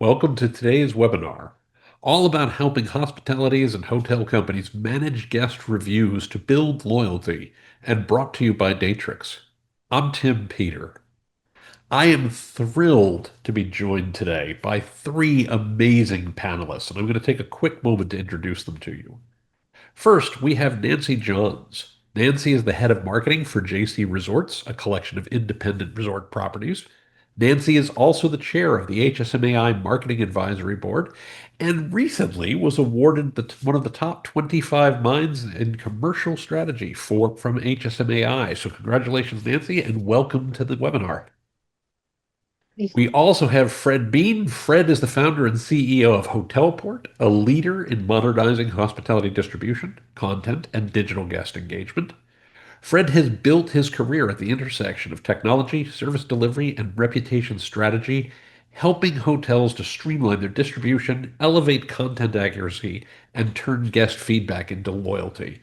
Welcome to today's webinar, all about helping hospitalities and hotel companies manage guest reviews to build loyalty, and brought to you by Datrix. I'm Tim Peter. I am thrilled to be joined today by three amazing panelists, and I'm going to take a quick moment to introduce them to you. First, we have Nancy Johns. Nancy is the head of marketing for JC Resorts, a collection of independent resort properties. Nancy is also the chair of the HSMAI Marketing Advisory Board and recently was awarded one of the top 25 minds in commercial strategy from HSMAI. So congratulations, Nancy, and welcome to the webinar. We also have Fred Bean. Fred is the founder and CEO of Hotelport, a leader in modernizing hospitality distribution, content, and digital guest engagement. Fred has built his career at the intersection of technology, service delivery, and reputation strategy, helping hotels to streamline their distribution, elevate content accuracy, and turn guest feedback into loyalty.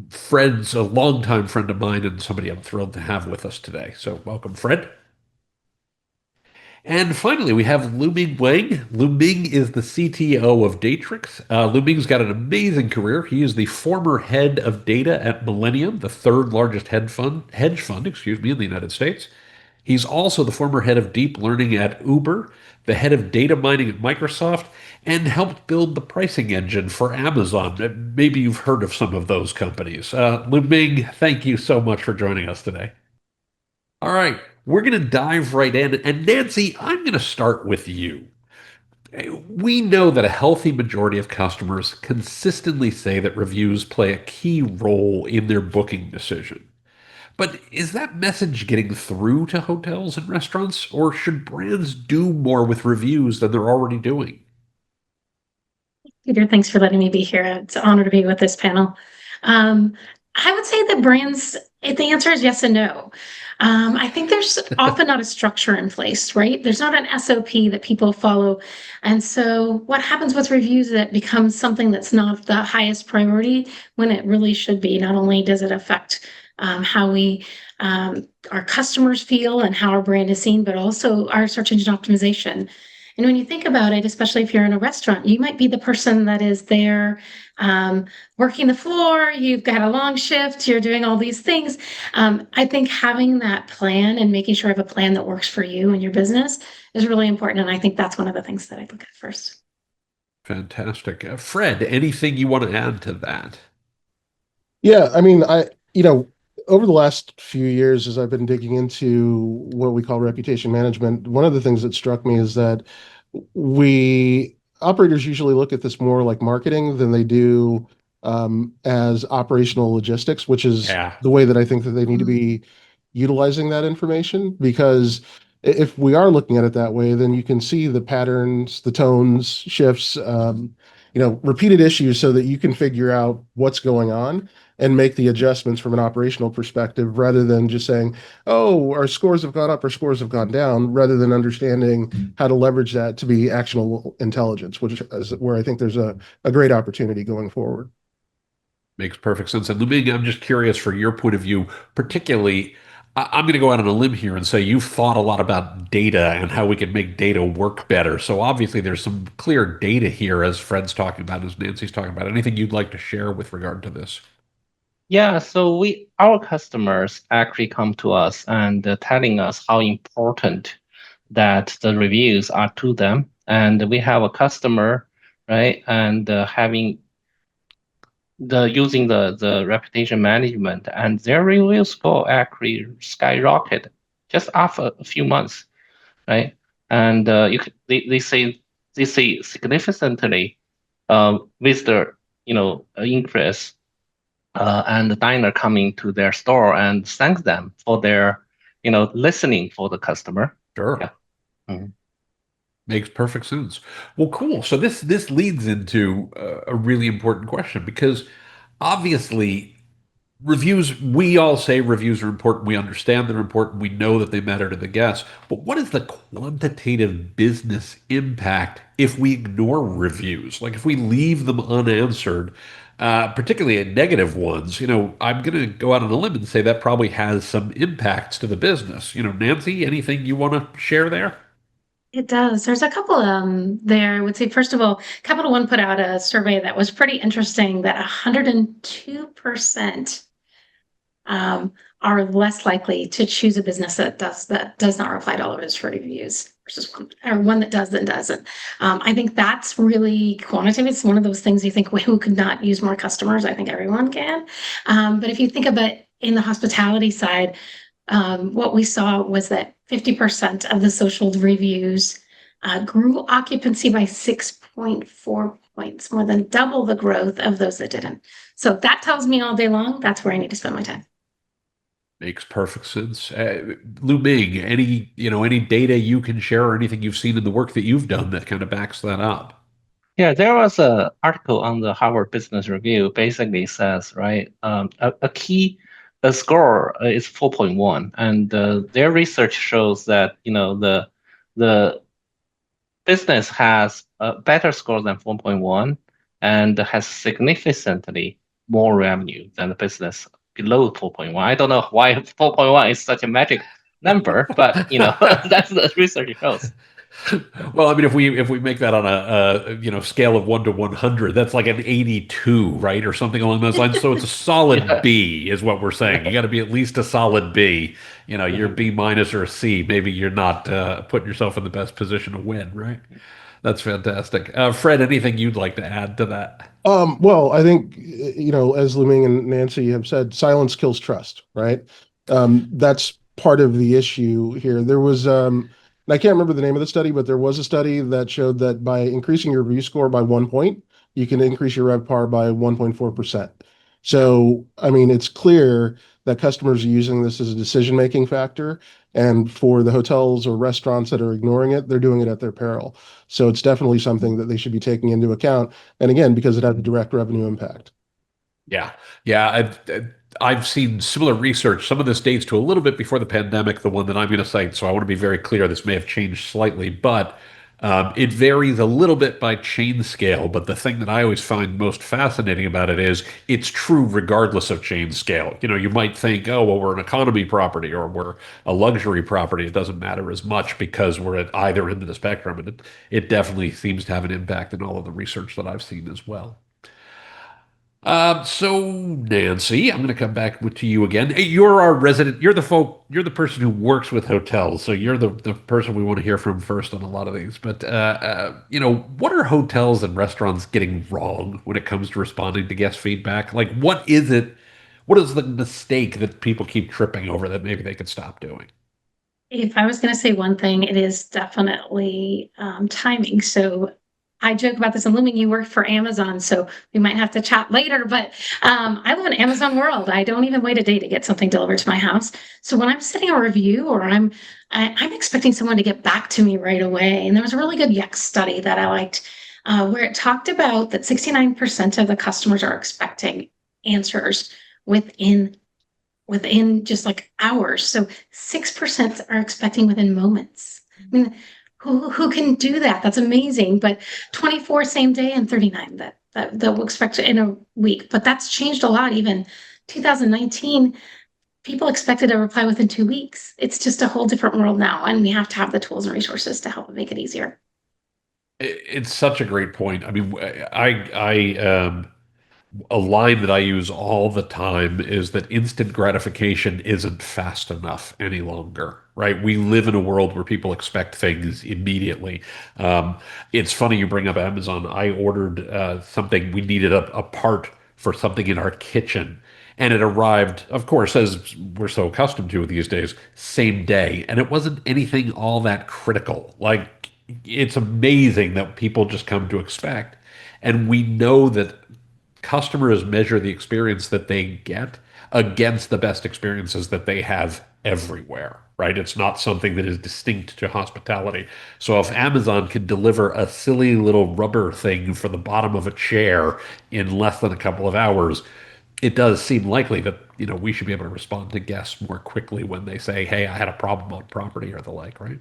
Fred's a longtime friend of mine and somebody I'm thrilled to have with us today. So welcome, Fred. And finally, we have Lu Ming Wang. Lu Ming is the CTO of Datrix. Lu Ming's got an amazing career. He is the former head of data at Millennium, the third largest hedge fund, in the United States. He's also the former head of deep learning at Uber, the head of data mining at Microsoft, and helped build the pricing engine for Amazon. Maybe you've heard of some of those companies. Lu Ming, thank you so much for joining us today. All right, we're going to dive right in. And Nancy, I'm going to start with you. We know that a healthy majority of customers consistently say that reviews play a key role in their booking decision. But is that message getting through to hotels and restaurants, or should brands do more with reviews than they're already doing? Peter, thanks for letting me be here. It's an honor to be with this panel. Um, I would say that brands, the answer is yes and no. I think there's often not a structure in place, right? There's not an SOP that people follow. And so what happens with reviews that becomes something that's not the highest priority when it really should be. Not only does it affect how our customers feel and how our brand is seen, but also our search engine optimization. And when you think about it, especially if you're in a restaurant, you might be the person that is there working the floor, you've got a long shift, you're doing all these things. I think having that plan and making sure you have a plan that works for you and your business is really important. And I think that's one of the things that I look at first. Fantastic. Fred, anything you want to add to that? Yeah, over the last few years, as I've been digging into what we call reputation management, one of the things that struck me is that we operators usually look at this more like marketing than they do as operational logistics, which is Yeah. the way that I think that they need to be utilizing that information. Because if we are looking at it that way, then you can see the patterns, the tones, shifts, repeated issues so that you can figure out what's going on and make the adjustments from an operational perspective rather than just saying, oh, our scores have gone up, our scores have gone down, rather than understanding how to leverage that to be actionable intelligence, which is where I think there's a great opportunity going forward. Makes perfect sense. And Luming, I'm just curious for your point of view, particularly, I'm going to go out on a limb here and say you've thought a lot about data and how we can make data work better. So obviously there's some clear data here as Fred's talking about, as Nancy's talking about. Anything you'd like to share with regard to this? Yeah, so our customers actually come to us and telling us how important that the reviews are to them. And we have a customer, right? And having using the reputation management, and their review score actually skyrocket just after a few months, right? And they say significantly with the increase and the diner coming to their store and thank them for their listening for the customer. Sure. Yeah. Mhm. Makes perfect sense. Well, cool. So this leads into a really important question because obviously reviews, we all say reviews are important. We understand they're important. We know that they matter to the guests. But what is the quantitative business impact if we ignore reviews? Like if we leave them unanswered, particularly negative ones, I'm going to go out on a limb and say that probably has some impacts to the business. Nancy, anything you want to share there? It does. There's a couple there. I would say, first of all, Capital One put out a survey that was pretty interesting that 102% are less likely to choose a business that does not reply to all of its reviews versus one that does than doesn't. I think that's really quantitative. It's one of those things you think, well, who could not use more customers? I think everyone can. But if you think about in the hospitality side, what we saw was that 50% of the social reviews grew occupancy by 6.4 points, more than double the growth of those that didn't. So that tells me all day long, that's where I need to spend my time. Makes perfect sense. Lu Ming, any data you can share or anything you've seen in the work that you've done that kind of backs that up? Yeah, there was an article on the Harvard Business Review basically says, right, a score is 4.1, and their research shows that, the business has a better score than 4.1 and has significantly more revenue than the business below 4.1. I don't know why 4.1 is such a magic number, but that's the research shows. Well, I mean, if we make that on a scale of 1 to 100, that's like an 82, right, or something along those lines. So it's a solid Yeah. B, is what we're saying. You got to be at least a solid B. You're Mhm. B minus or a C. Maybe you're not putting yourself in the best position to win, right? That's fantastic. Fred, anything you'd like to add to that? Well, I think, as Luming and Nancy have said, silence kills trust, right? That's part of the issue here. There was, and I can't remember the name of the study, but there was a study that showed that by increasing your review score by 1 point, you can increase your RevPAR by 1.4%. So, I mean, it's clear that customers are using this as a decision-making factor. And for the hotels or restaurants that are ignoring it, they're doing it at their peril. So it's definitely something that they should be taking into account. And again, because it has a direct revenue impact. Yeah, yeah. I've seen similar research. Some of this dates to a little bit before the pandemic, the one that I'm going to cite. So I want to be very clear. This may have changed slightly, but it varies a little bit by chain scale. But the thing that I always find most fascinating about it is it's true regardless of chain scale. You might think, oh, well, we're an economy property or we're a luxury property. It doesn't matter as much because we're at either end of the spectrum, and it definitely seems to have an impact in all of the research that I've seen as well. So Nancy, I'm going to come back to you again. Hey, you're our resident. You're the person who works with hotels. So you're the person we want to hear from first on a lot of these. But what are hotels and restaurants getting wrong when it comes to responding to guest feedback? Like, what is it? What is the mistake that people keep tripping over that maybe they could stop doing? If I was going to say one thing, it is definitely timing. So I joke about this. I'm looming. You work for Amazon, so we might have to chat later. But I live in Amazon world. I don't even wait a day to get something delivered to my house. So when I'm sending a review, or I'm expecting someone to get back to me right away. And there was a really good Yext study that I liked, where it talked about that 69% of the customers are expecting answers within just like hours. So 6% are expecting within moments. I mean, who can do that? That's amazing. But 24 same day and 39 that will expect in a week. But that's changed a lot. Even 2019, people expected a reply within 2 weeks. It's just a whole different world now, and we have to have the tools and resources to help make it easier. It's such a great point. I mean, a line that I use all the time is that instant gratification isn't fast enough any longer, right? We live in a world where people expect things immediately. It's funny you bring up Amazon. I ordered something, we needed a part for something in our kitchen. And it arrived, of course, as we're so accustomed to these days, same day. And it wasn't anything all that critical. Like, it's amazing that people just come to expect. And we know that customers measure the experience that they get against the best experiences that they have everywhere, right? It's not something that is distinct to hospitality. So if Amazon can deliver a silly little rubber thing for the bottom of a chair in less than a couple of hours, it does seem likely that we should be able to respond to guests more quickly when they say, "Hey, I had a problem on property" or the like, right?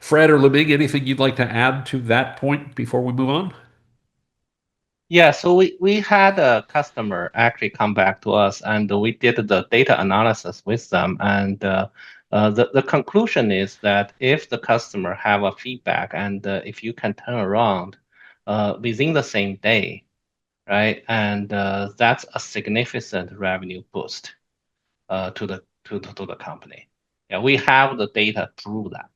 Fred or Leming, anything you'd like to add to that point before we move on? Yeah, so we had a customer actually come back to us, and we did the data analysis with them, and The conclusion is that if the customer have a feedback and if you can turn around within the same day, right, and that's a significant revenue boost to the company. Yeah, we have the data to prove that.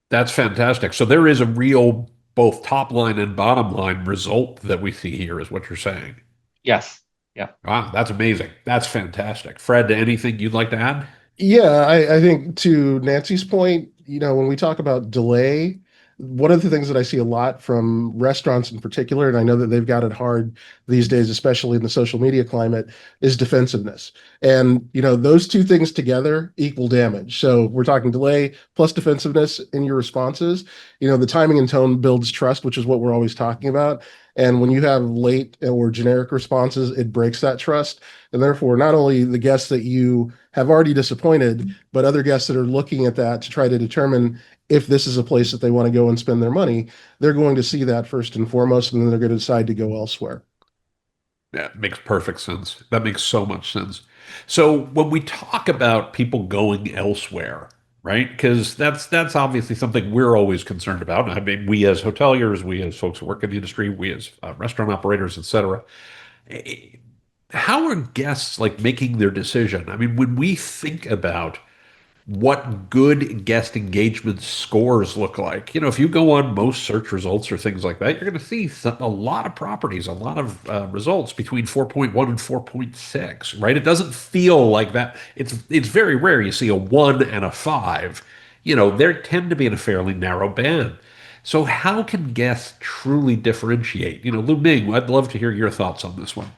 That's fantastic. So there is a real both top line and bottom line result that we see here, is what you're saying. Yes. Yeah. Wow, that's amazing. That's fantastic. Fred, anything you'd like to add? Yeah, I think to Nancy's point, when we talk about delay, one of the things that I see a lot from restaurants in particular, and I know that they've got it hard these days, especially in the social media climate, is defensiveness. And, those two things together equal damage. So we're talking delay plus defensiveness in your responses. The timing and tone builds trust, which is what we're always talking about. And when you have late or generic responses, it breaks that trust. And therefore, not only the guests that you have already disappointed, but other guests that are looking at that to try to determine if this is a place that they want to go and spend their money, they're going to see that first and foremost, and then they're going to decide to go elsewhere. Yeah, it makes perfect sense. That makes so much sense. So when we talk about people going elsewhere, right? Because that's obviously something we're always concerned about. I mean, we as hoteliers, we as folks who work in the industry, we as restaurant operators, etc. How are guests like making their decision? I mean, when we think about what good guest engagement scores look like. If you go on most search results or things like that, you're going to see a lot of properties, a lot of results between 4.1 and 4.6, right? It doesn't feel like that. It's very rare you see a 1 and a 5. They tend to be in a fairly narrow band. So how can guests truly differentiate? Lu Ming, I'd love to hear your thoughts on this one.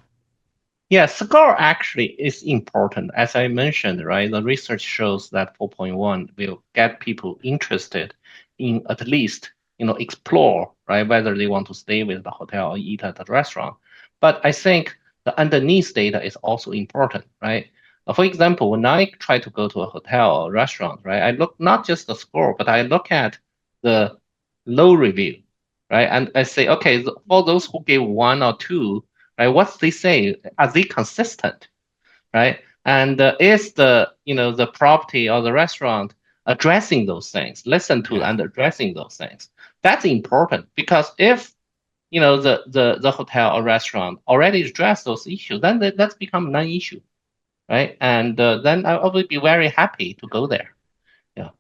Yeah, score actually is important. As I mentioned, right, the research shows that 4.1 will get people interested in at least, explore, right, whether they want to stay with the hotel or eat at the restaurant. But I think the underneath data is also important, right? For example, when I try to go to a hotel or restaurant, right, I look not just the score, but I look at the low review, right? And I say, okay, for those who gave 1 or 2, right? What they say, are they consistent, right? And is the property or the restaurant addressing those things, listen to Yeah. and addressing those things? That's important because if the hotel or restaurant already address those issues, then that's become non-issue, right? And then I will be very happy to go there. Yeah.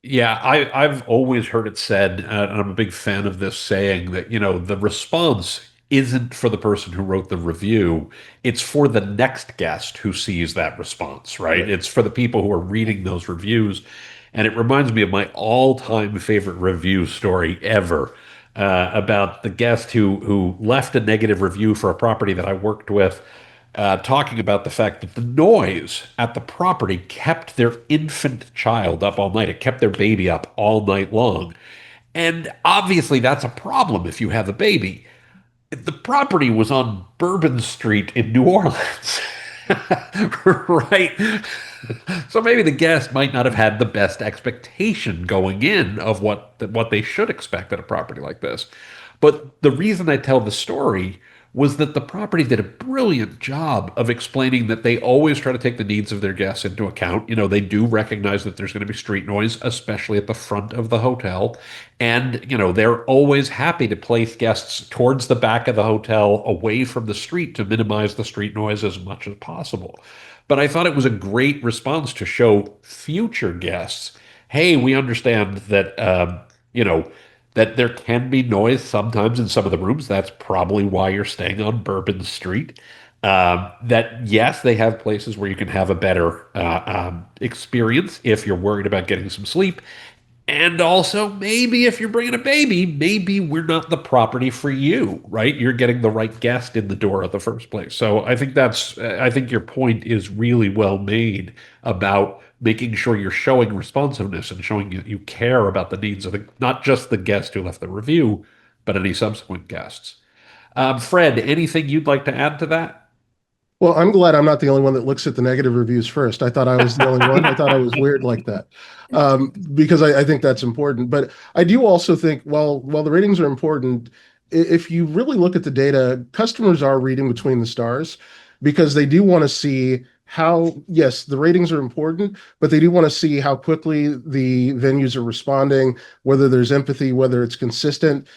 Yeah, I've always heard it said, and I'm a big fan of this saying that, the response isn't for the person who wrote the review. It's for the next guest who sees that response, right? Right. It's for the people who are reading those reviews. And it reminds me of my all-time favorite review story ever, about the guest who left a negative review for a property that I worked with, talking about the fact that the noise at the property kept their infant child up all night. It kept their baby up all night long. And obviously, that's a problem if you have a baby. The property was on Bourbon Street in New Orleans. Right? So maybe the guest might not have had the best expectation going in of what they should expect at a property like this. But the reason I tell the story was that the property did a brilliant job of explaining that they always try to take the needs of their guests into account. They do recognize that there's going to be street noise, especially at the front of the hotel. And, they're always happy to place guests towards the back of the hotel away from the street to minimize the street noise as much as possible. But I thought it was a great response to show future guests, hey, we understand that, that there can be noise sometimes in some of the rooms. That's probably why you're staying on Bourbon Street. That yes, they have places where you can have a better experience if you're worried about getting some sleep. And also, maybe if you're bringing a baby, maybe we're not the property for you, right? You're getting the right guest in the door at the first place. So I think your point is really well made about making sure you're showing responsiveness and showing you care about the needs of not just the guest who left the review, but any subsequent guests. Fred, anything you'd like to add to that? Well, I'm glad I'm not the only one that looks at the negative reviews first. I thought I was the only one. I thought I was weird like that, because I think that's important. But I do also think, while the ratings are important, if you really look at the data, customers are reading between the stars because they do want to see how, yes, the ratings are important, but they do want to see how quickly the venues are responding, whether there's empathy, whether it's consistent,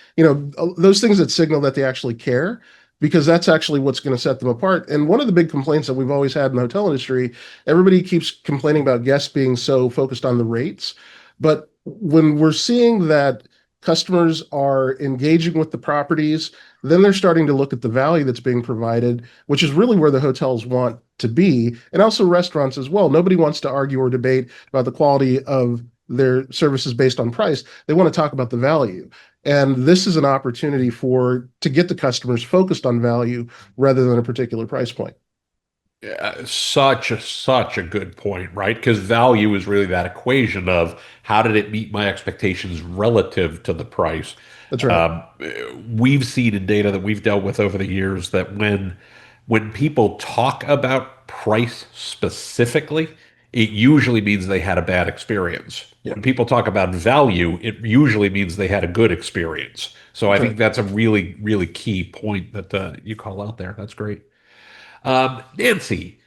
those things that signal that they actually care, because that's actually what's going to set them apart. And one of the big complaints that we've always had in the hotel industry, everybody keeps complaining about guests being so focused on the rates. But when we're seeing that customers are engaging with the properties, then they're starting to look at the value that's being provided, which is really where the hotels want to be, and also restaurants as well. Nobody wants to argue or debate about the quality of their services based on price. They want to talk about the value. And this is an opportunity to get the customers focused on value rather than a particular price point. Such a good point, right? Because value is really that equation of how did it meet my expectations relative to the price. That's right. Um, we've seen in data that we've dealt with over the years that when people talk about price specifically, it usually means they had a bad experience. Yeah, When people talk about value, it usually means they had a good experience. So I that's think right. that's a really key point that you call out there. That's great. Nancy,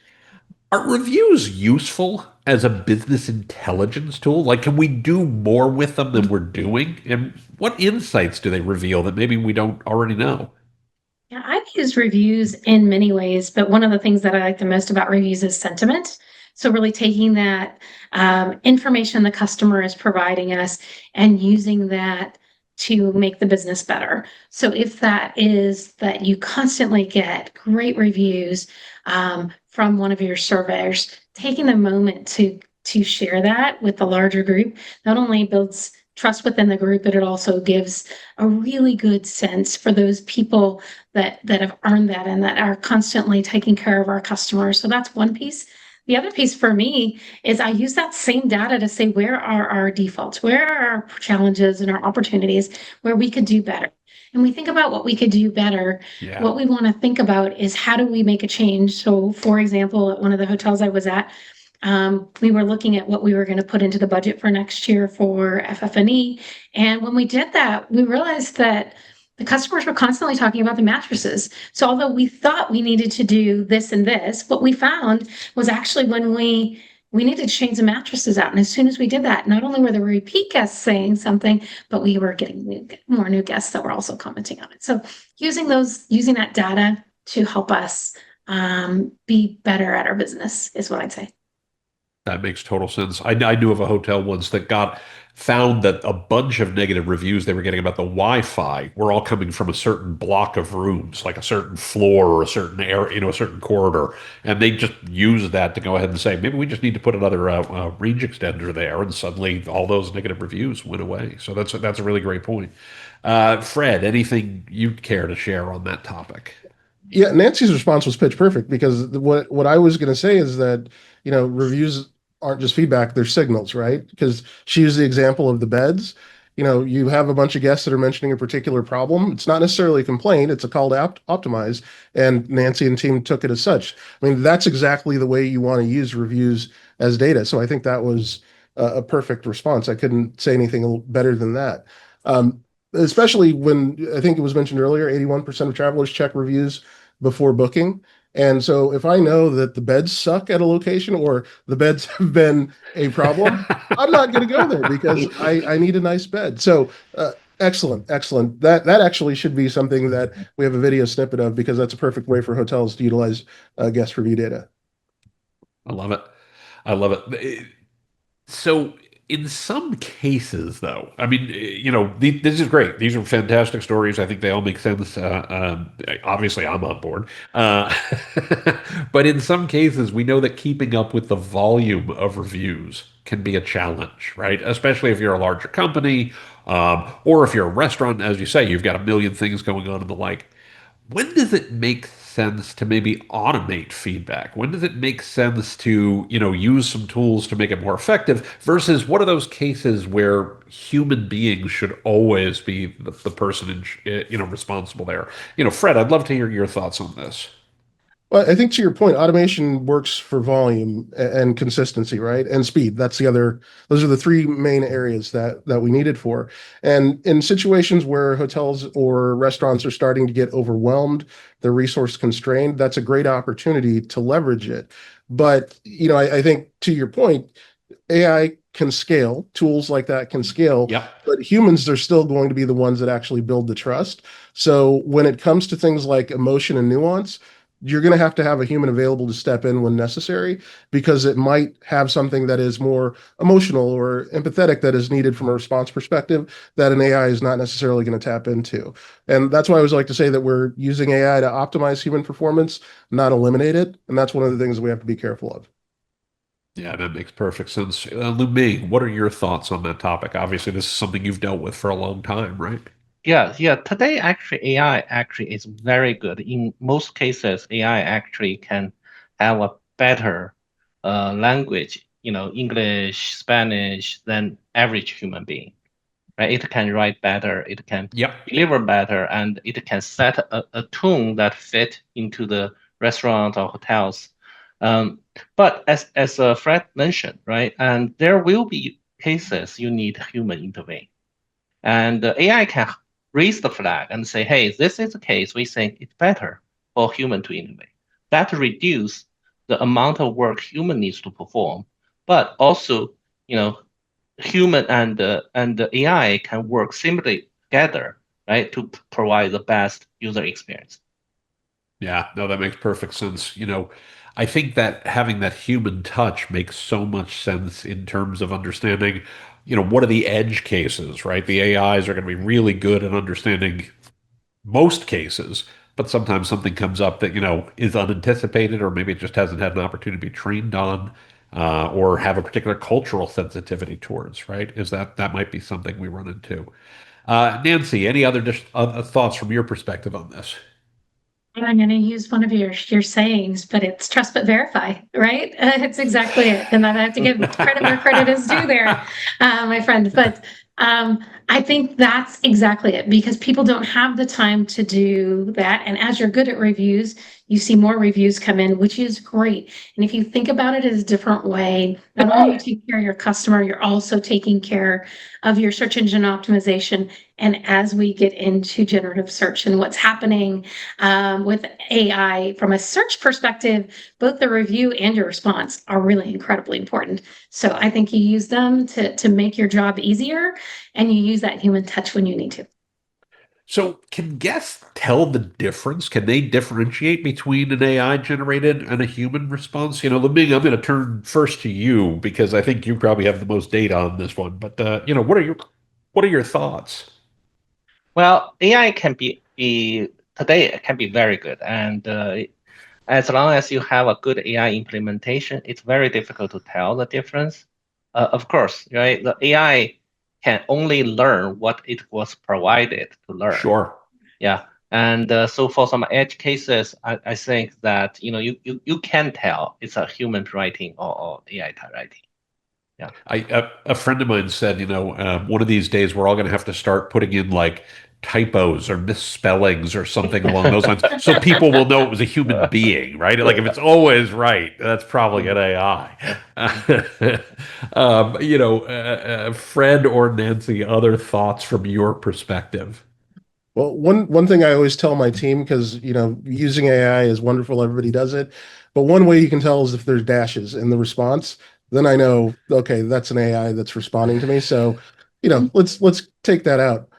are reviews useful as a business intelligence tool? Like, can we do more with them than we're doing? And what insights do they reveal that maybe we don't already know? Yeah, I've used reviews in many ways, but one of the things that I like the most about reviews is sentiment. So, really taking that information the customer is providing us and using that to make the business better. So, if that is that you constantly get great reviews from one of your surveyors, taking the moment to share that with the larger group not only builds trust within the group, but it also gives a really good sense for those people that have earned that and that are constantly taking care of our customers. So that's one piece. The other piece for me is I use that same data to say where are our defaults, where are our challenges and our opportunities where we could do better. And we think about what we could do better. Yeah. What we want to think about is how do we make a change? So, for example, at one of the hotels I was at, we were looking at what we were going to put into the budget for next year for FF&E. And when we did that, we realized that the customers were constantly talking about the mattresses. So although we thought we needed to do this and this, what we found was actually when we needed to change the mattresses out. And as soon as we did that, not only were the repeat guests saying something, but we were getting more new guests that were also commenting on it. So using that data to help us be better at our business is what I'd say. That makes total sense. I knew of a hotel once that got found that a bunch of negative reviews they were getting about the Wi-Fi were all coming from a certain block of rooms, like a certain floor or a certain area, a certain corridor, and they just used that to go ahead and say maybe we just need to put another range extender there, and suddenly all those negative reviews went away. So that's a really great point. Fred, anything you'd care to share on that topic? Yeah, Nancy's response was pitch perfect because what I was going to say is that, reviews aren't just feedback, they're signals, right? Because she used the example of the beds. You have a bunch of guests that are mentioning a particular problem. It's not necessarily a complaint, it's a call to optimize. And Nancy and team took it as such. I mean, that's exactly the way you want to use reviews as data. So I think that was a perfect response. I couldn't say anything better than that. Especially when I think it was mentioned earlier, 81% of travelers check reviews before booking. And so if I know that the beds suck at a location or the beds have been a problem, I'm not going to go there because I need a nice bed. So excellent, excellent. That actually should be something that we have a video snippet of because that's a perfect way for hotels to utilize guest review data. I love it. I love it. So, in some cases, though, I mean, this is great. These are fantastic stories. I think they all make sense. Obviously, I'm on board. But in some cases, we know that keeping up with the volume of reviews can be a challenge, right? Especially if you're a larger company, or if you're a restaurant, as you say, you've got a million things going on and the like. When does it make sense to maybe automate feedback? When does it make sense to, use some tools to make it more effective versus what are those cases where human beings should always be the person responsible there? Fred, I'd love to hear your thoughts on this. Well, I think to your point, automation works for volume and consistency, right? And speed. Those are the three main areas that we need it for. And in situations where hotels or restaurants are starting to get overwhelmed, they're resource constrained, that's a great opportunity to leverage it. But, I think to your point, AI can scale, tools like that can scale, Yep. but humans are still going to be the ones that actually build the trust. So when it comes to things like emotion and nuance, you're going to have a human available to step in when necessary because it might have something that is more emotional or empathetic that is needed from a response perspective that an AI is not necessarily going to tap into. And that's why I always like to say that we're using AI to optimize human performance, not eliminate it. And that's one of the things we have to be careful of. Yeah, that makes perfect sense. Lu Ming, what are your thoughts on that topic? Obviously, this is something you've dealt with for a long time, right? Yeah, yeah. Today, actually, AI actually is very good. In most cases, AI actually can have a better language, English, Spanish than average human being, right? It can write better, it can Yep. deliver better, and it can set a tone that fit into the restaurant or hotels. Um, but as Fred mentioned, right, and there will be cases you need human intervene. And the AI can raise the flag and say, hey, this is a case we think it's better for human to innovate. That reduce the amount of work human needs to perform, but also, you know, human and the AI can work seamlessly together, right, to provide the best user experience. Yeah, no, that makes perfect sense. I think that having that human touch makes so much sense in terms of understanding, what are the edge cases, right? The AIs are going to be really good at understanding most cases, but sometimes something comes up that, is unanticipated, or maybe it just hasn't had an opportunity to be trained on, or have a particular cultural sensitivity towards, right? That might be something we run into. Nancy, any other thoughts from your perspective on this? I'm going to use one of your sayings, but it's trust but verify, right? It's exactly it. And I have to give credit where credit is due there, my friend. But I think that's exactly it because people don't have the time to do that. And as you're good at reviews, you see more reviews come in, which is great. And if you think about it as a different way, not only you take care of your customer, you're also taking care of your search engine optimization. And as we get into generative search and what's happening with AI from a search perspective, both the review and your response are really incredibly important. So I think you use them to make your job easier and you use that human touch when you need to. So, can guests tell the difference? Can they differentiate between an AI generated and a human response? Leming, I'm going to turn first to you because I think you probably have the most data on this one. But what are your thoughts? Well, AI can be today it can be very good, and as long as you have a good AI implementation, it's very difficult to tell the difference. Of course, right? The AI can only learn what it was provided to learn. Sure. Yeah. And so for some edge cases, I think that you can tell it's a human writing or AI type writing. Yeah. A friend of mine said, one of these days we're all going to have to start putting in like typos or misspellings or something along those lines, so people will know it was a human being, right? Like if it's always right, that's probably an AI. Fred or Nancy, other thoughts from your perspective? Well, one thing I always tell my team, because using AI is wonderful, everybody does it, but one way you can tell is if there's dashes in the response, then I know, okay, that's an AI that's responding to me. So, let's take that out.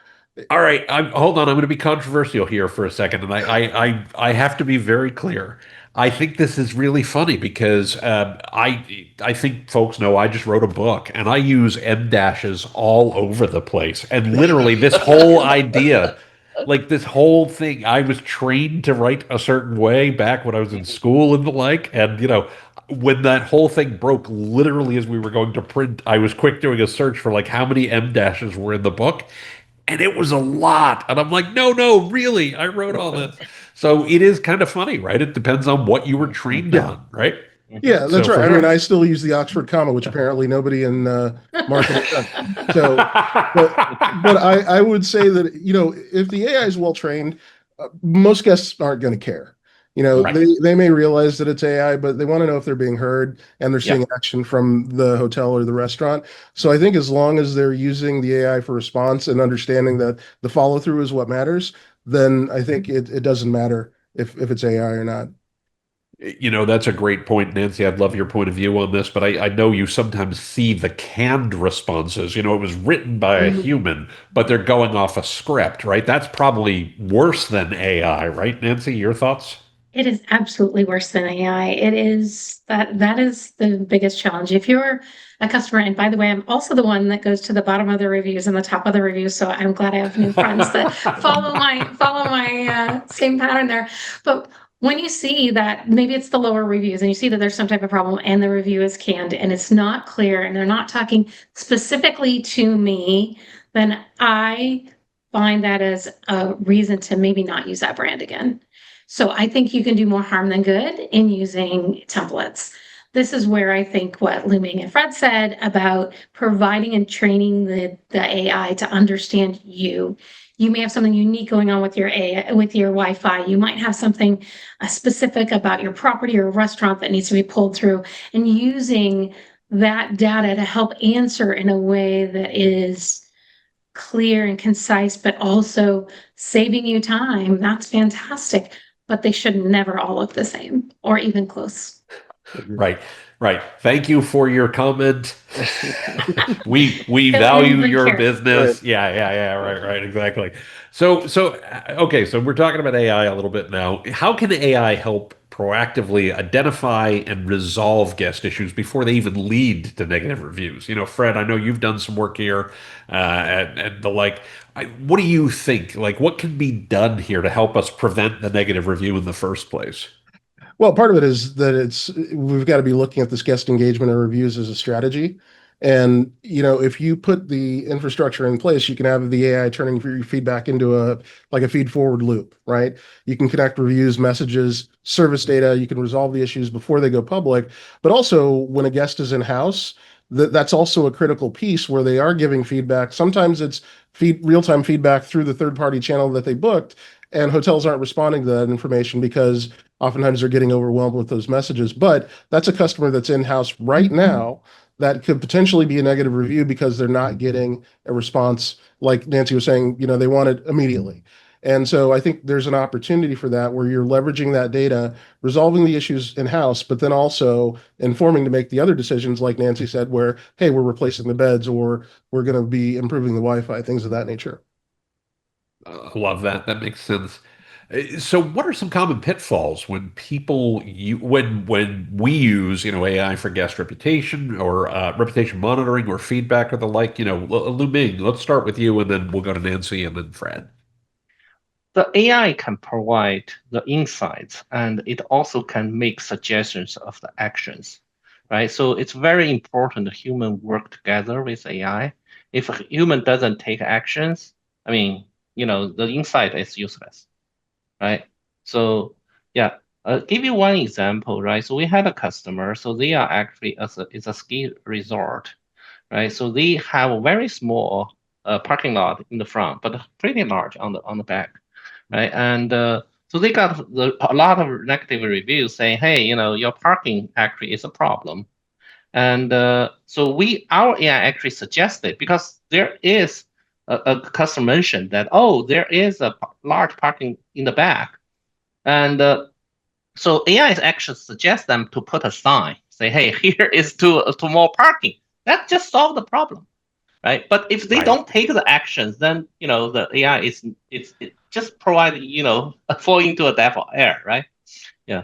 All right, hold on. I'm going to be controversial here for a second, and I have to be very clear. I think this is really funny because I think folks know I just wrote a book, and I use M dashes all over the place, and literally this whole idea, like this whole thing, I was trained to write a certain way back when I was in school and the like, and when that whole thing broke, literally as we were going to print, I was quick doing a search for like how many M dashes were in the book, and it was a lot. And I'm like, no, no, really, I wrote all this. So it is kind of funny, right? It depends on what you were trained Yeah, on, right? yeah, that's So right. for I mean, sure. I still use the Oxford comma, which apparently nobody in marketing does. So, but I would say that if the AI is well trained, most guests aren't going to care. Right. They may realize that it's AI, but they want to know if they're being heard and they're Yeah. seeing action from the hotel or the restaurant. So I think as long as they're using the AI for response and understanding that the follow through is what matters, then I think it doesn't matter if it's AI or not. That's a great point, Nancy. I'd love your point of view on this, but I know you sometimes see the canned responses. It was written by a Mhm. human, but they're going off a script, right? That's probably worse than AI, right, Nancy? Your thoughts? It is absolutely worse than AI. It is that is the biggest challenge. If you're a customer, and by the way, I'm also the one that goes to the bottom of the reviews and the top of the reviews. So I'm glad I have new friends that follow my same pattern there. But when you see that maybe it's the lower reviews and you see that there's some type of problem and the review is canned and it's not clear and they're not talking specifically to me, then I find that as a reason to maybe not use that brand again. So I think you can do more harm than good in using templates. This is where I think what Lu Ming and Fred said about providing and training the AI to understand you. You may have something unique going on with your AI, with your Wi-Fi. You might have something specific about your property or restaurant that needs to be pulled through, and using that data to help answer in a way that is clear and concise, but also saving you time. That's fantastic. But they should never all look the same or even close. Agreed. Right, right. Thank you for your comment. We Fill in value good your care. Right. business. Yeah, yeah, yeah. Right, right. Exactly. Okay. So we're talking about AI a little bit now. How can AI help proactively identify and resolve guest issues before they even lead to negative reviews? Fred, I know you've done some work here, and the like. What do you think? Like, what can be done here to help us prevent the negative review in the first place? Well, part of it is that we've got to be looking at this guest engagement and reviews as a strategy. And, if you put the infrastructure in place, you can have the AI turning your feedback into a feed forward loop, right? You can connect reviews, messages, service data. You can resolve the issues before they go public. But also when a guest is in house, that's also a critical piece where they are giving feedback. Sometimes it's real-time feedback through the third-party channel that they booked, and hotels aren't responding to that information because oftentimes they're getting overwhelmed with those messages. But that's a customer that's in house right now that could potentially be a negative review because they're not getting a response. Like Nancy was saying, they want it immediately. And so I think there's an opportunity for that where you're leveraging that data, resolving the issues in house, but then also informing to make the other decisions, like Nancy said, where, hey, we're replacing the beds or we're going to be improving the Wi-Fi, things of that nature. I love that. That makes sense. So, what are some common pitfalls when when we use AI for guest reputation or reputation monitoring or feedback or the like? Lu Ming, let's start with you, and then we'll go to Nancy and then Fred. The AI can provide the insights and it also can make suggestions of the actions, right? So it's very important human work together with AI. If a human doesn't take actions, I mean, the insight is useless, right? So yeah, give you one example, right? So we had a customer, so they are actually it's a ski resort, right? So they have a very small parking lot in the front, but pretty large on the back, right? And so they got a lot of negative reviews saying, hey, your parking actually is a problem. And so our AI actually suggested because there is a customer mentioned that, oh, there is a large parking in the back, and so AI is actually suggests them to put a sign, say, hey, here is to more parking. That just solved the problem, right? But if they Right. don't take the actions, then the AI it just provide fall into a deaf air, right? Yeah,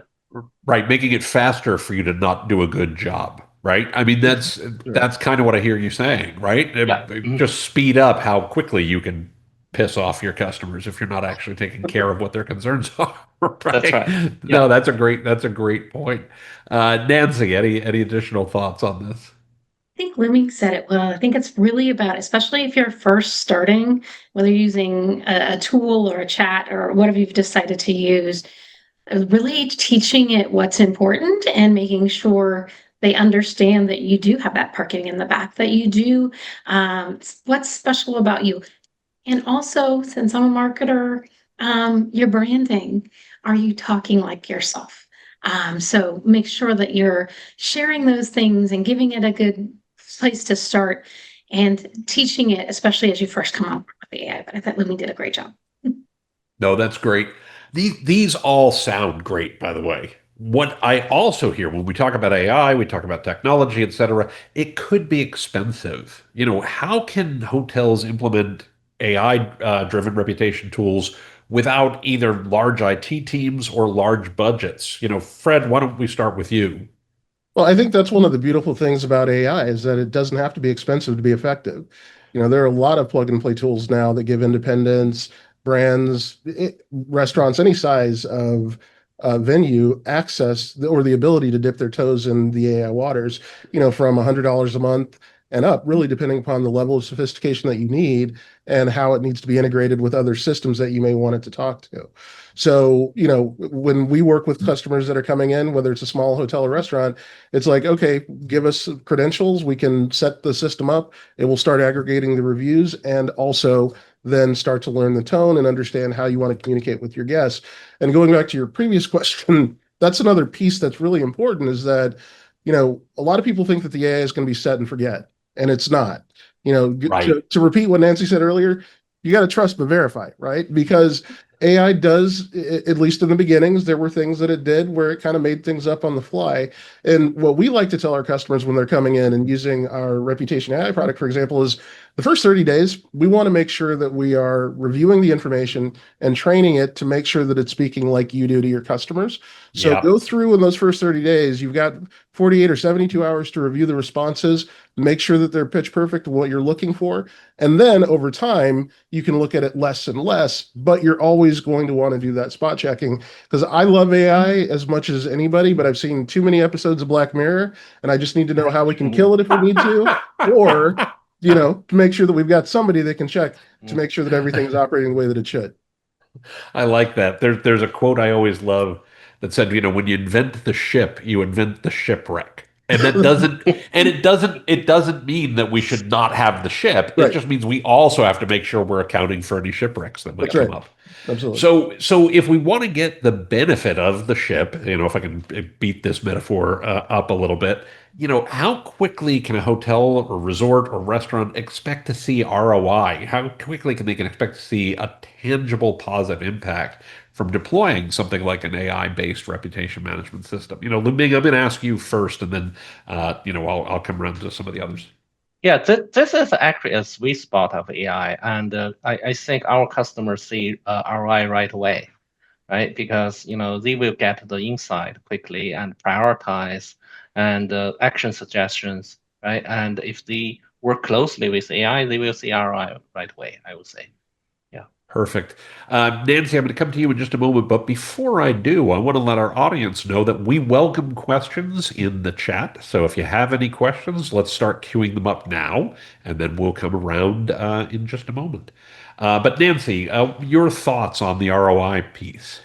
Right, making it faster for you to not do a good job, right? I mean, that's Sure. that's kind of what I hear you saying, right? yeah, mhm, Just speed up how quickly you can piss off your customers if you're not actually taking care of what their concerns are, that's right? right. Yeah. No, that's a great point. Nancy, any additional thoughts on this? I think Leming said it well. I think it's really about, especially if you're first starting, whether you're using a tool or a chat or whatever you've decided to use, really teaching it what's important and making sure they understand that you do have that parking in the back, that you do, what's special about you. And also, since I'm a marketer, Your branding. Are you talking like yourself? So make sure that you're sharing those things and giving it a good place to start and teaching it, especially as you first come up with the AI. But I thought Lumi did a great job. No, that's great. These all sound great, by the way. What I also hear when we talk about AI, we talk about technology, etc., it could be expensive. How can hotels implement AI driven reputation tools without either large IT teams or large budgets? Fred, why don't we start with you? Well, I think that's one of the beautiful things about AI is that it doesn't have to be expensive to be effective. There are a lot of plug and play tools now that give independents, brands, restaurants, any size of venue access or the ability to dip their toes in the AI waters, from $100 a month and up, really depending upon the level of sophistication that you need and how it needs to be integrated with other systems that you may want it to talk to. So, when we work with customers that are coming in, whether it's a small hotel or restaurant, it's like, okay, give us credentials. We can set the system up. It will start aggregating the reviews and also then start to learn the tone and understand how you want to communicate with your guests. And going back to your previous question, that's another piece that's really important is that, a lot of people think that the AI is going to be set and forget, and it's not. Right. To repeat what Nancy said earlier, you got to trust but verify, right? Because AI does, at least in the beginnings, there were things that it did where it kind of made things up on the fly. And what we like to tell our customers when they're coming in and using our Reputation AI product, for example, is the first 30 days, we want to make sure that we are reviewing the information and training it to make sure that it's speaking like you do to your customers. So Yeah. go through in those first 30 days, you've got 48 or 72 hours to review the responses, make sure that they're pitch perfect to what you're looking for. And then over time, you can look at it less and less, but you're always going to want to do that spot checking because I love AI as much as anybody, but I've seen too many episodes of Black Mirror and I just need to know how we can kill it if we need to, or, to make sure that we've got somebody that can check to make sure that everything's operating the way that it should. I like that. There's a quote I always love that said, when you invent the ship, you invent the shipwreck. And that doesn't and it doesn't mean that we should not have the ship. It Right. just means we also have to make sure we're accounting for any shipwrecks that might That's come right. up. Absolutely. So if we want to get the benefit of the ship, if I can beat this metaphor up a little bit, how quickly can a hotel or resort or restaurant expect to see ROI? How quickly can expect to see a tangible positive impact from deploying something like an AI-based reputation management system? Luming, I'm going to ask you first, and then I'll come around to some of the others. Yeah, this is actually a sweet spot of AI, and I think our customers see ROI right away, right? Because they will get the insight quickly and prioritize and action suggestions, right? And if they work closely with AI, they will see ROI right away, I would say. Yeah. Perfect. Nancy, I'm going to come to you in just a moment, but before I do, I want to let our audience know that we welcome questions in the chat. So if you have any questions, let's start queuing them up now, and then we'll come around in just a moment. But Nancy, your thoughts on the ROI piece?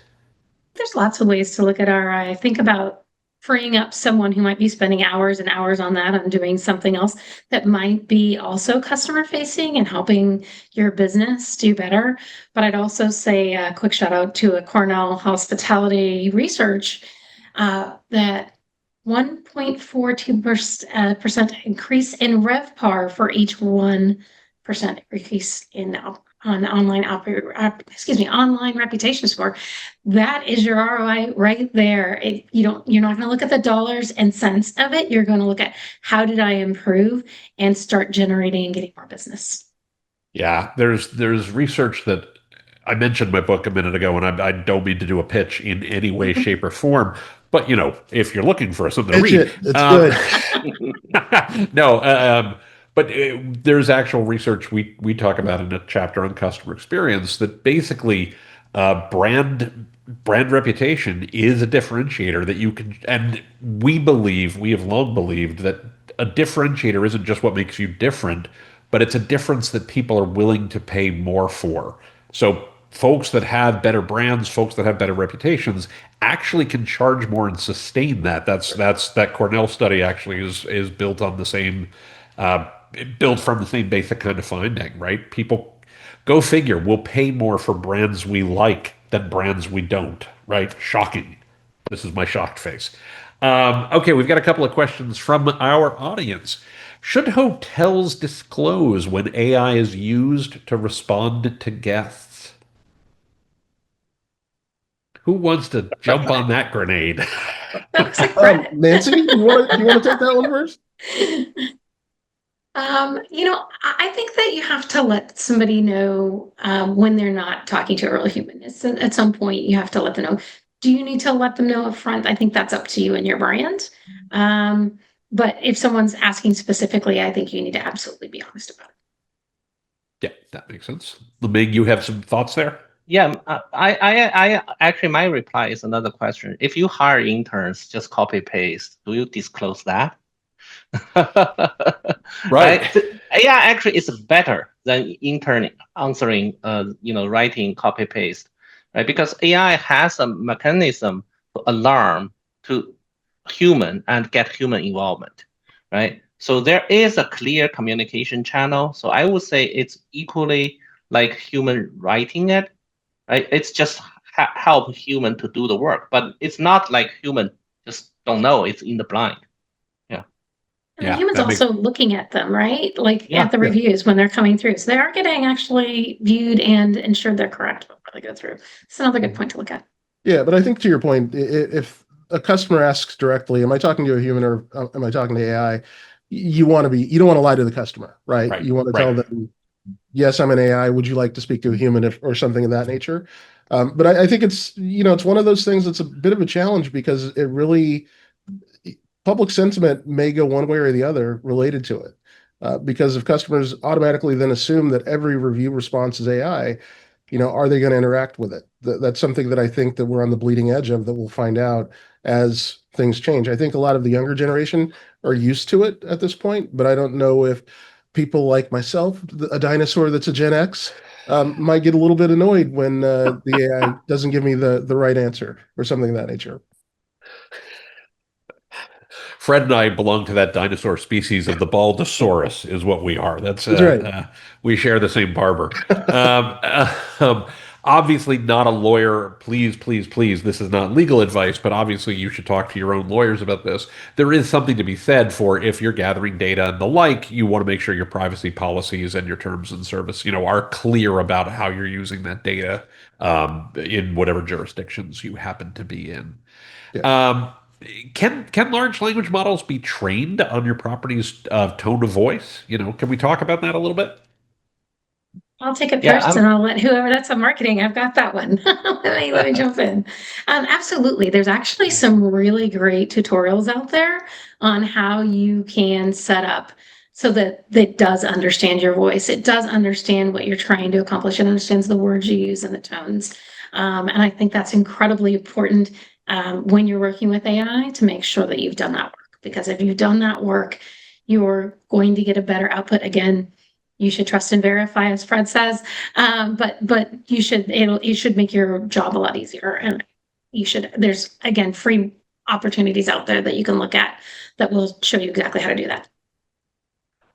There's lots of ways to look at ROI. Think about freeing up someone who might be spending hours and hours on that and doing something else that might be also customer facing and helping your business do better. But I'd also say a quick shout out to a Cornell hospitality research that 1.42% increase in RevPAR for each 1% increase in on online reputation score. That is your ROI right there. You're not going to look at the dollars and cents of it. You're going to look at how did I improve and start generating and getting more business. Yeah, there's research that I mentioned my book a minute ago, and I don't mean to do a pitch in any way, shape, or form. But if you're looking for something to Pitch read, it. It's good. no, but there's actual research we talk about in a chapter on customer experience that basically brand reputation is a differentiator that you can, and we have long believed that a differentiator isn't just what makes you different, but it's a difference that people are willing to pay more for. So folks that have better brands, folks that have better reputations, actually can charge more and sustain that. That Cornell study actually is built on the same built from the same basic kind of finding, right? People, go figure, will pay more for brands we like than brands we don't, right? Shocking. This is my shocked face. Okay, we've got a couple of questions from our audience. Should hotels disclose when AI is used to respond to guests? Who wants to jump on that grenade? Looks like Fred. Nancy, do you want to take that one first? I think that you have to let somebody know when they're not talking to a real human. At some point, you have to let them know. Do you need to let them know up front? I think that's up to you and your brand. But if someone's asking specifically, I think you need to absolutely be honest about it. Yeah, that makes sense. Leming, you have some thoughts there? Yeah, I actually my reply is another question. If you hire interns, just copy paste. Do you disclose that? Right. Right? AI actually is better than intern answering, writing copy paste, right? Because AI has a mechanism to alarm to human and get human involvement, right? So there is a clear communication channel. So I would say it's equally like human writing it, right? It's just help human to do the work, but it's not like human just don't know. It's in the blind. Yeah. And the Yeah, humans that makes also looking at them, right? Like Yeah. at the reviews when they're coming through. So they are getting actually viewed and ensured they're correct before they go through. It's another good point to look at. Yeah, but I think to your point, if a customer asks directly, am I talking to a human or am I talking to AI? You don't want to lie to the customer, right? right. You want to tell Right. them, yes, I'm an AI. Would you like to speak to a human or something of that nature? But I think it's one of those things that's a bit of a challenge because it really, public sentiment may go one way or the other related to it. Because if customers automatically then assume that every review response is AI, are they going to interact with it? That's something that I think that we're on the bleeding edge of that we'll find out as things change. I think a lot of the younger generation are used to it at this point, but I don't know if people like myself, a dinosaur that's a Gen X, might get a little bit annoyed when the AI doesn't give me the right answer or something of that nature. Fred and I belong to that dinosaur species of the Baldosaurus, is what we are. That's right. We share the same barber. Um, um, Obviously, not a lawyer. Please, please, please. This is not legal advice, but obviously, you should talk to your own lawyers about this. There is something to be said for if you're gathering data and the like, you want to make sure your privacy policies and your terms and service, are clear about how you're using that data in whatever jurisdictions you happen to be in. Yeah. Um, can large language models be trained on your property's tone of voice? Can we talk about that a little bit? I'll take it Yeah. first and I'll let whoever that's on marketing. I've got that one. Let me jump in. Absolutely. There's actually some really great tutorials out there on how you can set up so that it does understand your voice. It does understand what you're trying to accomplish. It understands the words you use and the tones. And I think that's incredibly important when you're working with AI to make sure that you've done that work. Because if you've done that work, you're going to get a better output. Again, you should trust and verify, as Fred says. But it should make your job a lot easier. And there's again free opportunities out there that you can look at that will show you exactly how to do that.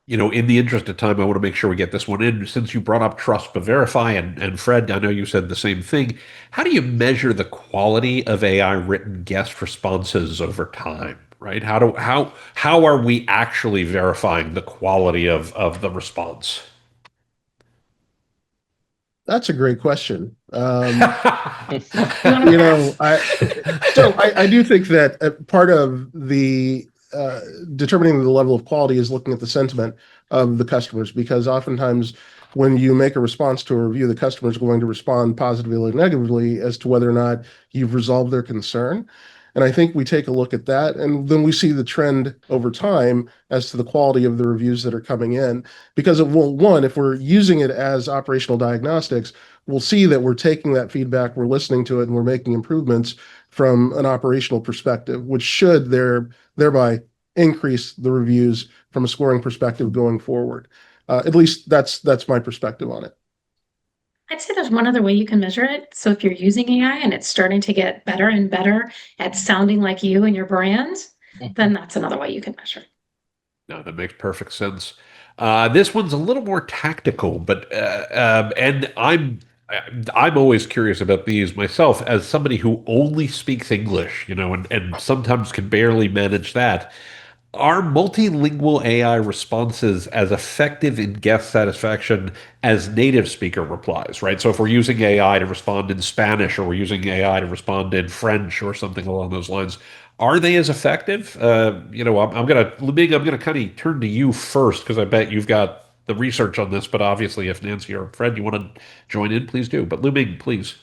In the interest of time, I want to make sure we get this one in. Since you brought up trust but verify, and Fred, I know you said the same thing. How do you measure the quality of AI written guest responses over time? Right? How are we actually verifying the quality of the response? That's a great question. You want to pass? I do think that part of the determining the level of quality is looking at the sentiment of the customers, because oftentimes when you make a response to a review, the customer is going to respond positively or negatively as to whether or not you've resolved their concern. And I think we take a look at that, and then we see the trend over time as to the quality of the reviews that are coming in. Because one, if we're using it as operational diagnostics, we'll see that we're taking that feedback, we're listening to it, and we're making improvements from an operational perspective, which should thereby increase the reviews from a scoring perspective going forward. At least that's my perspective on it. I'd say there's one other way you can measure it. So if you're using AI and it's starting to get better and better at sounding like you and your brand, then that's another way you can measure it. No, that makes perfect sense. This one's a little more tactical, but and I'm always curious about these myself as somebody who only speaks English, and sometimes can barely manage that. Are multilingual AI responses as effective in guest satisfaction as native speaker replies, right? So if we're using AI to respond in Spanish or we're using AI to respond in French or something along those lines, are they as effective? I'm gonna kind of turn to you first because I bet you've got the research on this. But obviously, if Nancy or Fred, you want to join in, please do. But Lu Ming, please.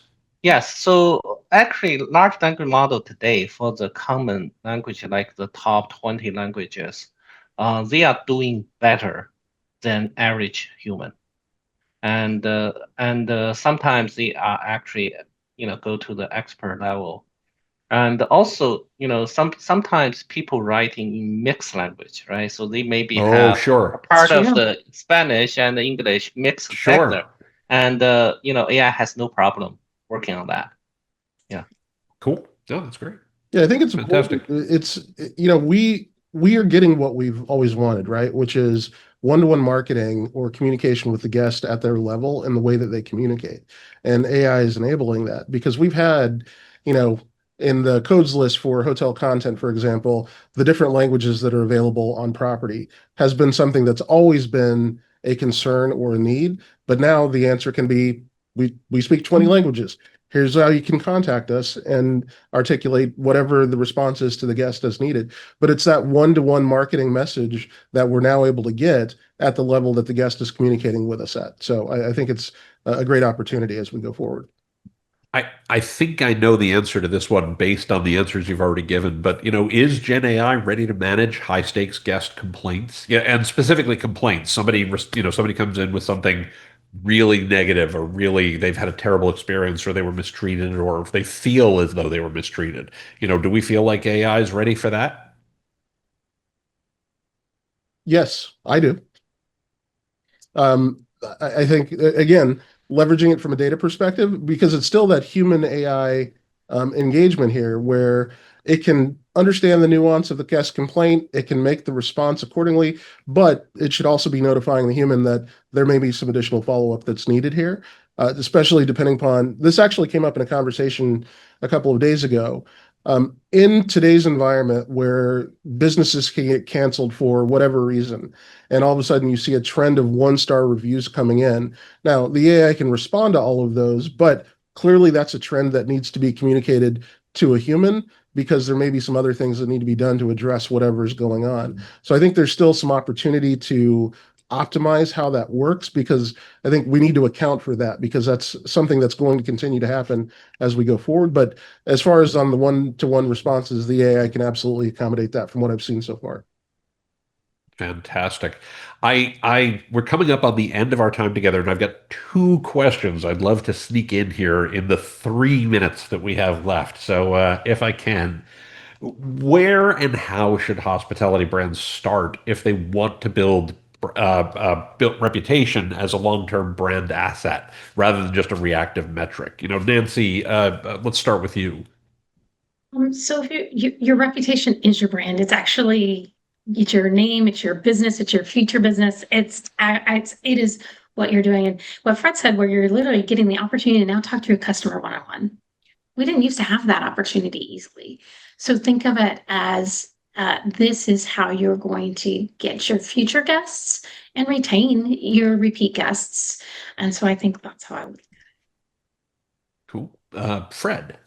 Yes, so actually, large language model today for the common language, like the top 20 languages, they are doing better than average human. And sometimes they are actually, go to the expert level. And also, sometimes people writing in mixed language, right? So they maybe Oh, have a sure, It's part of true. the Spanish and the English mixed together. sure, And, AI has no problem working on that. Yeah. cool. No, that's great, Yeah, I think it's important. fantastic. We are getting what we've always wanted, right? Which is one-to-one marketing or communication with the guest at their level and the way that they communicate. And AI is enabling that because we've had, you know, in the codes list for hotel content, for example, the different languages that are available on property has been something that's always been a concern or a need. But now the answer can be we speak 20 languages. Here's how you can contact us and articulate whatever the response is to the guest as needed. But it's that one-to-one marketing message that we're now able to get at the level that the guest is communicating with us at. So I think it's a great opportunity as we go forward. I think I know the answer to this one based on the answers you've already given, but is Gen AI ready to manage high stakes guest complaints? Yeah, and specifically complaints. Somebody comes in with something really negative or really they've had a terrible experience or they were mistreated or if they feel as though they were mistreated. Do we feel like AI is ready for that? Yes, I do. I think again, leveraging it from a data perspective, because it's still that human AI engagement here where it can understand the nuance of the guest complaint, it can make the response accordingly, but it should also be notifying the human that there may be some additional follow-up that's needed here, especially depending upon this actually came up in a conversation a couple of days ago. In today's environment where businesses can get canceled for whatever reason, and all of a sudden you see a trend of one-star reviews coming in. Now, the AI can respond to all of those, but clearly that's a trend that needs to be communicated to a human because there may be some other things that need to be done to address whatever is going on. So I think there's still some opportunity to optimize how that works because I think we need to account for that because that's something that's going to continue to happen as we go forward. But as far as on the one-to-one responses, the AI can absolutely accommodate that from what I've seen so far. Fantastic. We're coming up on the end of our time together, and I've got two questions I'd love to sneak in here in the 3 minutes that we have left. So, if I can, where and how should hospitality brands start if they want to build reputation as a long-term brand asset rather than just a reactive metric? Nancy, let's start with you. So if your reputation is your brand, it's your name, it's your business, it's your future business. It is what you're doing. And what Fred said, where you're literally getting the opportunity to now talk to your customer one-on-one. We didn't used to have that opportunity easily. So think of it as this is how you're going to get your future guests and retain your repeat guests. And so I think that's how I would. Cool. Fred.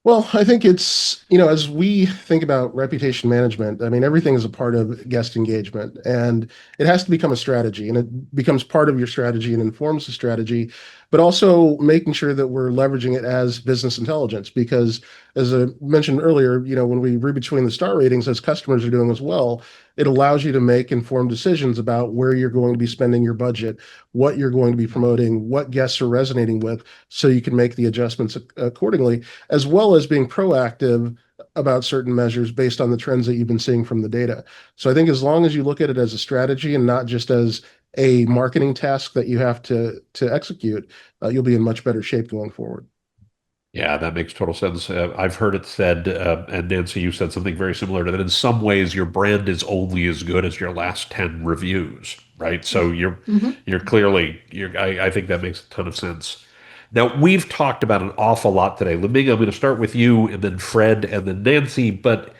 Well, I think it's, as we think about reputation management, I mean, everything is a part of guest engagement and it has to become a strategy and it becomes part of your strategy and informs the strategy, but also making sure that we're leveraging it as business intelligence. Because as I mentioned earlier, when we read between the star ratings, as customers are doing as well, it allows you to make informed decisions about where you're going to be spending your budget, what you're going to be promoting, what guests are resonating with, so you can make the adjustments accordingly as well as being proactive about certain measures based on the trends that you've been seeing from the data. So I think as long as you look at it as a strategy and not just as a marketing task that you have to execute, you'll be in much better shape going forward. Yeah, that makes total sense. I've heard it said, and Nancy, you said something very similar to that. In some ways, your brand is only as good as your last 10 reviews, right? So Mhm. you're clearly I think that makes a ton of sense. Now, we've talked about an awful lot today. Leming, I'm going to start with you and then Fred and then Nancy, but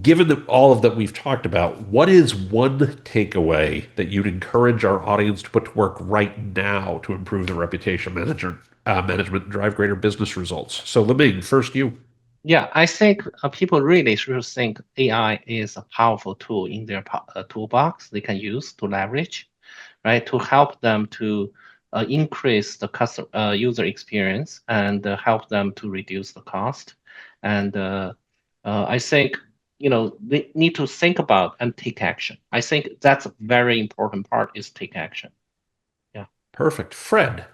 given that all of that we've talked about, what is one takeaway that you'd encourage our audience to put to work right now to improve their management and drive greater business results? So, Leming, first you. Yeah, I think people really should think AI is a powerful tool in their toolbox they can use to leverage, right, to help them to increase the customer user experience and help them to reduce the cost. And I think they need to think about and take action. I think that's a very important part is take action. Yeah. Perfect. Fred.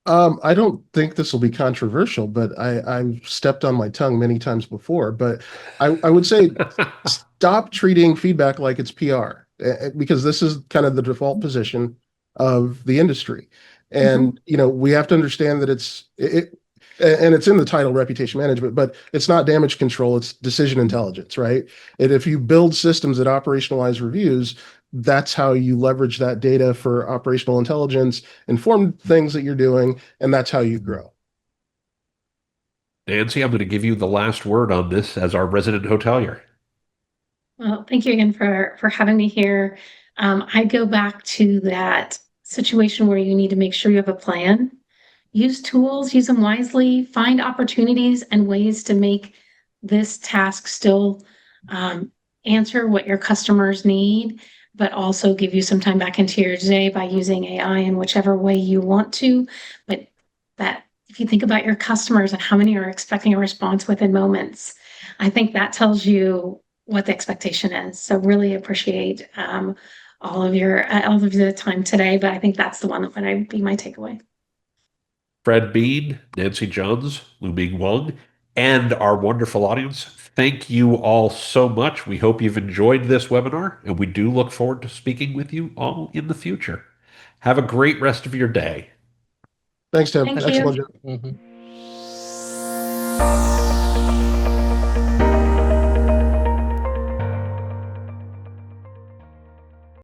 I don't think this will be controversial, but I've stepped on my tongue many times before. But I would say stop treating feedback like it's PR, because this is kind of the default position of the industry. Mhm. And we have to understand that and it's in the title reputation management, but it's not damage control, it's decision intelligence, right? And if you build systems that operationalize reviews, that's how you leverage that data for operational intelligence, inform things that you're doing, and that's how you grow. Nancy, I'm going to give you the last word on this as our resident hotelier. Well, thank you again for having me here. I go back to that situation where you need to make sure you have a plan. Use tools, use them wisely, find opportunities and ways to make this task still um, answer what your customers need, but also give you some time back into your day by using AI in whichever way you want to. But that if you think about your customers and how many are expecting a response within moments, I think that tells you what the expectation is. So really appreciate all of the time today, but I think that's the one that would be my takeaway. Fred Bean, Nancy Johns, Lu Ming Wang, and our wonderful audience. Thank you all so much. We hope you've enjoyed this webinar, and we do look forward to speaking with you all in the future. Have a great rest of your day. Thanks, Tim. Thank you. Excellent job. Mhm.